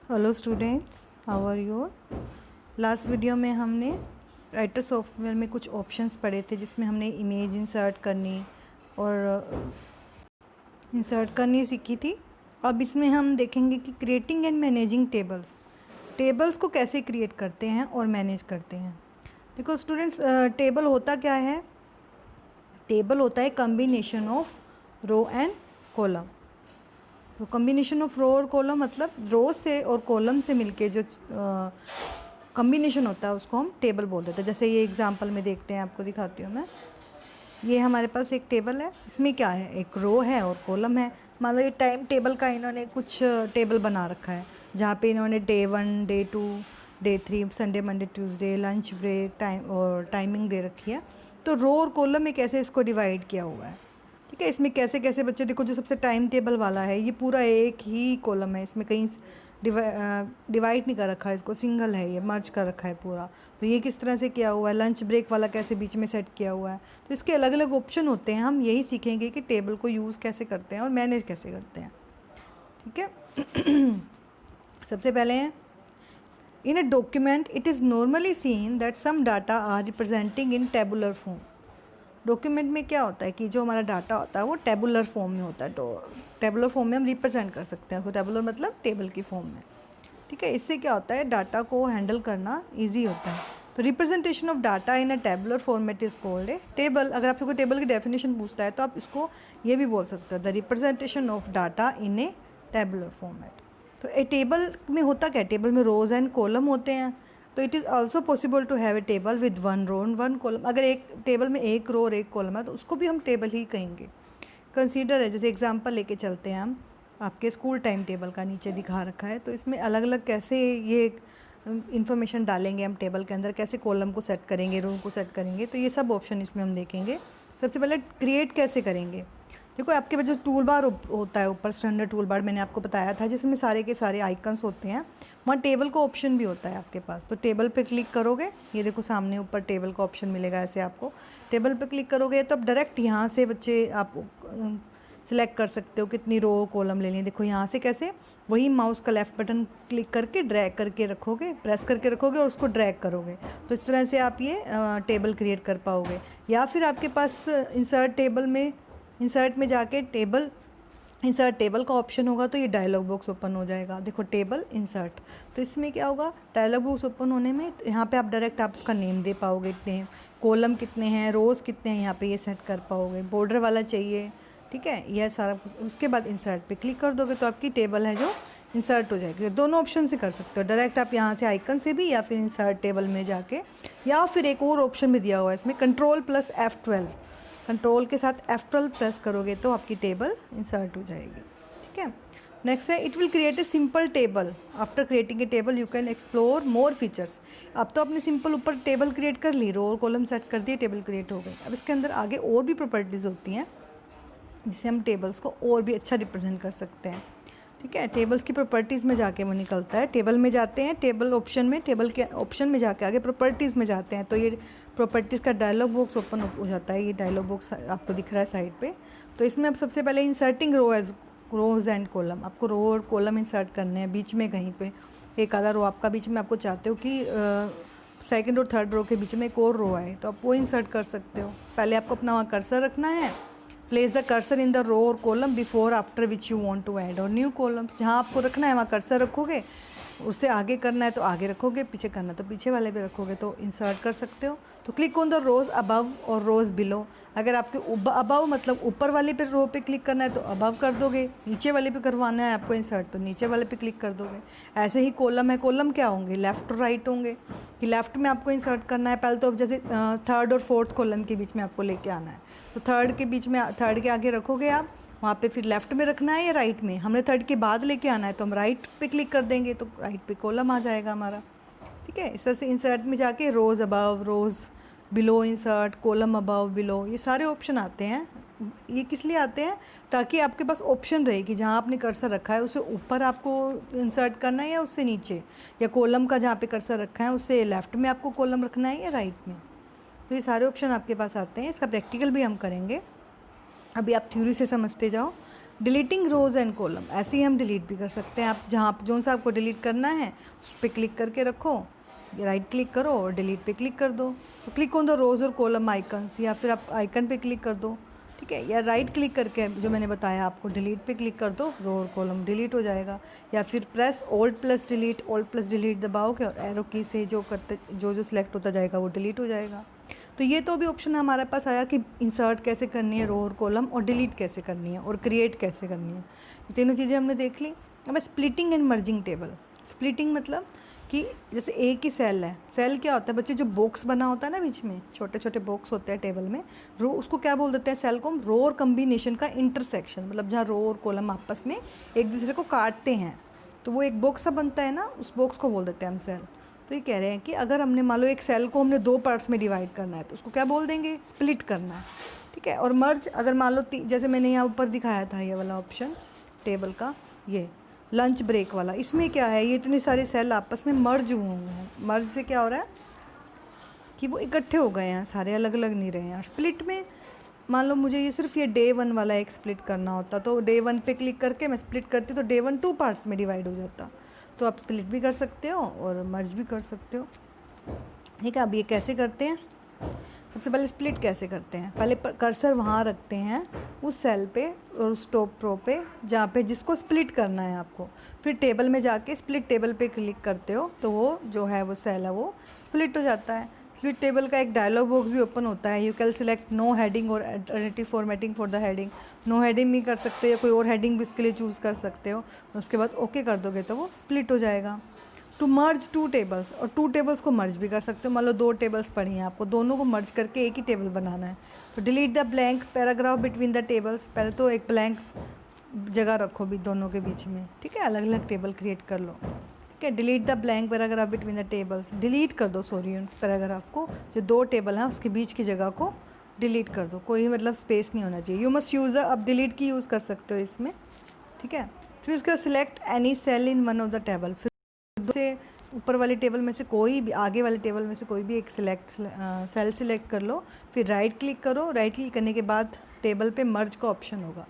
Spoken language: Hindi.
Hello students, how are you? Last video में हमने राइटर सॉफ्टवेयर में कुछ ऑप्शंस पढ़े थे जिसमें हमने इमेज इंसर्ट करनी सीखी थी। अब इसमें हम देखेंगे कि क्रिएटिंग एंड मैनेजिंग टेबल्स को कैसे क्रिएट करते हैं और मैनेज करते हैं। देखो स्टूडेंट्स, टेबल होता क्या है? टेबल होता है combination of row and column. तो कम्बिनेशन ऑफ रो और कॉलम मतलब रो से और कॉलम से मिलके जो कम्बिनेशन होता है उसको हम टेबल बोल देते हैं। जैसे ये एग्जांपल में देखते हैं, आपको दिखाती हूँ मैं। ये हमारे पास एक टेबल है, इसमें क्या है, एक रो है और कॉलम है। मान लो ये टाइम टेबल का इन्होंने कुछ टेबल बना रखा है, जहाँ पे इन्होंने day 1, day 2, day 3, Sunday, Monday, Tuesday, lunch break time और टाइमिंग दे रखी है। तो रो और कॉलम में कैसे इसको डिवाइड किया हुआ है, ठीक है। इसमें कैसे कैसे बच्चे देखो, जो सबसे टाइम टेबल वाला है ये पूरा एक ही कॉलम है, इसमें कहीं डिवाइड नहीं कर रखा है, इसको सिंगल है, ये मर्ज कर रखा है पूरा। तो ये किस तरह से किया हुआ है, लंच ब्रेक वाला कैसे बीच में सेट किया हुआ है। तो इसके अलग अलग ऑप्शन होते हैं। हम यही सीखेंगे कि टेबल को यूज़ कैसे करते हैं और मैनेज कैसे करते हैं, ठीक है। सबसे पहले हैं, in a document it is normally seen that some data are representing in tabular form. Document में क्या होता है कि जो हमारा डाटा होता है वो टेबुलर फॉर्म में होता है। तो टेबुलर फॉर्म में हम रिप्रेजेंट कर सकते हैं उसको, टेबुलर मतलब टेबल की फॉर्म में, ठीक है। इससे क्या होता है, डाटा को हैंडल करना इजी होता है। तो representation of data in a tabular format is called a table. अगर आपसे कोई टेबल की डेफिनेशन पूछता है तो आप इसको ये भी बोल सकते हो, the representation of data in A tabular format. तो ए टेबल में होता क्या है, टेबल में रोज एंड कॉलम होते हैं। तो it is also possible to have a table with 1 row and 1 column. अगर एक टेबल में एक रो और एक कॉलम है तो उसको भी हम टेबल ही कहेंगे। कंसीडर है, जैसे एग्जांपल लेके चलते हैं हम, आपके स्कूल टाइम टेबल का नीचे दिखा रखा है। तो इसमें अलग अलग कैसे ये इन्फॉर्मेशन डालेंगे हम टेबल के अंदर, कैसे कॉलम को सेट करेंगे, रो को सेट करेंगे, तो ये सब ऑप्शन इसमें हम देखेंगे। सबसे पहले क्रिएट कैसे करेंगे। देखो आपके पास जो टूल बार होता है ऊपर, स्टैंडर्ड टूल बार मैंने आपको बताया था, जिसमें सारे के सारे आइकन्स होते हैं। वहाँ टेबल का ऑप्शन भी होता है आपके पास। तो टेबल पे क्लिक करोगे, ये देखो सामने ऊपर टेबल का ऑप्शन मिलेगा, ऐसे आपको टेबल पे क्लिक करोगे तो अब डायरेक्ट यहाँ से बच्चे आप सिलेक्ट कर सकते हो कितनी रो कॉलम लेनी है। देखो यहाँ से कैसे, वही माउस का लेफ़्ट बटन क्लिक करके ड्रैग करके रखोगे, प्रेस करके रखोगे और उसको ड्रैग करोगे, तो इस तरह से आप ये टेबल क्रिएट कर पाओगे। या फिर आपके पास इंसर्ट में जाके इंसर्ट टेबल का ऑप्शन होगा तो ये डायलॉग बॉक्स ओपन हो जाएगा। देखो टेबल इंसर्ट, तो इसमें क्या होगा, डायलॉग बॉक्स ओपन होने में यहाँ पे आप डायरेक्ट आप उसका नेम दे पाओगे, नेम, कॉलम कितने हैं, रोज़ कितने हैं, यहाँ पे ये सेट कर पाओगे। बॉर्डर वाला चाहिए, ठीक है, यह सारा कुछ। उसके बाद इंसर्ट पे क्लिक कर दोगे तो आपकी टेबल है जो इंसर्ट हो जाएगी। दोनों ऑप्शन से कर सकते हो, डायरेक्ट आप यहाँ से आइकन से भी, या फिर इंसर्ट टेबल में जाके, या फिर एक और ऑप्शन भी दिया हुआ है इसमें, Ctrl+F12। कंट्रोल के साथ F12 प्रेस करोगे तो आपकी टेबल इंसर्ट हो जाएगी, ठीक है। नेक्स्ट है, it will create a simple table. After creating a table you can explore more features. अब तो आपने सिंपल ऊपर टेबल क्रिएट कर ली, रो और कॉलम सेट कर दिए, टेबल क्रिएट हो गई। अब इसके अंदर आगे और भी प्रॉपर्टीज़ होती हैं जिससे हम टेबल्स को और भी अच्छा रिप्रेजेंट कर सकते हैं, ठीक है। टेबल्स की प्रॉपर्टीज़ में जाके वो निकलता है, टेबल में जाते हैं, टेबल ऑप्शन में, टेबल के ऑप्शन में जाके आगे प्रॉपर्टीज़ में जाते हैं तो ये प्रॉपर्टीज़ का डायलॉग बॉक्स ओपन हो जाता है। ये डायलॉग बॉक्स आपको दिख रहा है साइड पे। तो इसमें अब सबसे पहले इंसर्टिंग रोज एंड कॉलम, आपको रो और कॉलम इंसर्ट करने हैं बीच में, कहीं पे एक आधा रो आपका बीच में, आपको चाहते हो कि सेकंड और थर्ड रो के बीच में एक और रो आए तो आप वो इंसर्ट कर सकते हो। पहले आपको अपना वहाँ कर्सर रखना है, place the cursor in the row और column before after which you want to add और न्यू कॉलम्स। जहाँ आपको रखना है वहाँ कर्सर रखोगे, उससे आगे करना है तो आगे रखोगे, पीछे करना है तो पीछे वाले पे रखोगे, तो इंसर्ट कर सकते हो। तो click on the rows above और रोज बिलो। अगर आपके अबव मतलब ऊपर वाले पे रो पे क्लिक करना है तो अबव कर दोगे, नीचे वाले पे करवाना है आपको इंसर्ट तो नीचे वाले पे क्लिक कर दोगे। ऐसे ही कॉलम है, कॉलम क्या होंगे, लेफ़्ट और राइट होंगे, कि लेफ़्ट में आपको इंसर्ट करना है पहले, तो अब जैसे थर्ड और फोर्थ कॉलम के बीच में आपको लेके आना है, तो थर्ड के बीच में, थर्ड के आगे रखोगे आप, वहाँ पे फिर लेफ़्ट में रखना है या राइट में, हमने थर्ड के बाद लेके आना है तो हम राइट पे क्लिक कर देंगे तो राइट पे कॉलम आ जाएगा हमारा, ठीक है। इस तरह से इंसर्ट में जाके rows above, rows below insert, column above below, ये सारे ऑप्शन आते हैं। ये किस लिए आते हैं, ताकि आपके पास ऑप्शन रहे कि जहाँ आपने कर्सर रखा है उससे ऊपर आपको इंसर्ट करना है या उससे नीचे, या कॉलम का जहाँ पे कर्सर रखा है उससे लेफ़्ट में आपको कॉलम रखना है या राइट में। तो ये सारे ऑप्शन आपके पास आते हैं। इसका प्रैक्टिकल भी हम करेंगे, अभी आप थ्योरी से समझते जाओ। डिलीटिंग रोज़ एंड कॉलम, ऐसे ही हम डिलीट भी कर सकते हैं। आप जहाँ जो सा आपको डिलीट करना है उस पर क्लिक करके रखो, राइट क्लिक करो और डिलीट पे क्लिक कर दो। तो क्लिक ऑन द रोज़ और कॉलम आइकन्स, या फिर आप आइकन पे क्लिक कर दो, ठीक है, या राइट क्लिक करके जो मैंने बताया आपको डिलीट पे क्लिक कर दो, रो और कॉलम डिलीट हो जाएगा। या फिर प्रेस ऑल्ट प्लस डिलीट दबाओगे और एरो की से जो सिलेक्ट होता जाएगा वो डिलीट हो जाएगा। तो ये तो भी ऑप्शन हमारे पास आया कि इंसर्ट कैसे करनी है रो और कॉलम, और डिलीट कैसे करनी है, और क्रिएट कैसे करनी है। ये तीनों चीज़ें हमने देख ली। अब splitting and merging table. Splitting मतलब कि जैसे एक ही सेल है, सेल क्या होता है बच्चे, जो बॉक्स बना होता है ना बीच में, छोटे छोटे बॉक्स होते हैं टेबल में, रो, उसको क्या बोल देते हैं, सेल को हम रो और कम्बिनेशन का इंटरसेक्शन, मतलब जहाँ रो और कॉलम आपस में एक दूसरे को काटते हैं तो वो एक बॉक्स सा बनता है ना, उस बॉक्स को बोल देते हैं हम सेल। तो ये कह रहे हैं कि अगर हमने मान लो एक सेल को हमने 2 पार्ट्स में डिवाइड करना है तो उसको क्या बोल देंगे, स्प्लिट करना है, ठीक है। और मर्ज, अगर मान लो जैसे मैंने यहाँ ऊपर दिखाया था ये वाला ऑप्शन टेबल का, ये लंच ब्रेक वाला, इसमें क्या है, ये इतने सारे सेल आपस में मर्ज हुए हैं। मर्ज से क्या हो रहा है कि वो इकट्ठे हो गए हैं, सारे अलग अलग नहीं रहे हैं। स्प्लिट में मान लो मुझे ये सिर्फ ये डे 1 वाला एक स्प्लिट करना होता तो डे 1 पे क्लिक करके मैं स्प्लिट करती तो डे 1 2 पार्ट्स में डिवाइड हो जाता। तो आप स्प्लिट भी कर सकते हो और मर्ज भी कर सकते हो, ठीक है। अब ये कैसे करते हैं, सबसे पहले स्प्लिट कैसे करते हैं, पहले कर्सर वहाँ रखते हैं उस सेल पे और उस टॉप रो पे जहाँ पे जिसको स्प्लिट करना है आपको, फिर टेबल में जाके स्प्लिट टेबल पे क्लिक करते हो तो वो जो है वो सेल है वो स्प्लिट हो जाता है। स्प्लिट टेबल का एक डायलॉग बॉक्स भी ओपन होता है, you can select no heading और alternative formatting for the heading. No heading भी कर सकते हो या कोई और हेडिंग भी उसके लिए चूज़ कर सकते हो, उसके बाद ओके कर दोगे तो वो स्प्लिट हो जाएगा। टू मर्ज 2 टेबल्स, और 2 टेबल्स को मर्ज भी कर सकते हो, मान लो 2 टेबल्स पढ़ी हैं आपको, दोनों को मर्ज करके एक ही टेबल बनाना है। तो delete the blank paragraph between the tables, पहले तो एक ब्लैंक जगह रखो भी दोनों के बीच में, ठीक है, अलग अलग टेबल क्रिएट कर लो, ठीक है। Delete the blank paragraph between the tables, delete कर दो सॉरी उन पैराग्राफ को, जो 2 टेबल हैं उसके बीच की जगह को डिलीट कर दो, कोई मतलब स्पेस नहीं होना चाहिए। यू मस्ट यूज़ द, अब डिलीट की यूज़ कर सकते हो इसमें, ठीक है। फिर इसका select any cell in one of the table, फिर से ऊपर वाली टेबल में से कोई भी, आगे वाले टेबल में से कोई भी एक सेल सिलेक्ट कर लो, फिर राइट क्लिक करो, राइट क्लिक करने के बाद टेबल पे मर्ज का ऑप्शन होगा,